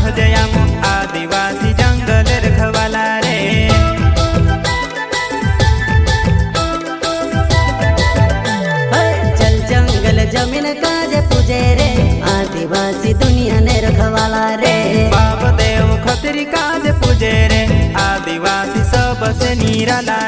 सहजयामो आदिवासी जंगल रखवाला रे। जल जंगल जमीन काजे पूजे रे आदिवासी दुनिया ने रखवाला रे। बाप देव खतरी काजे पूजे रे आदिवासी सबसे निराला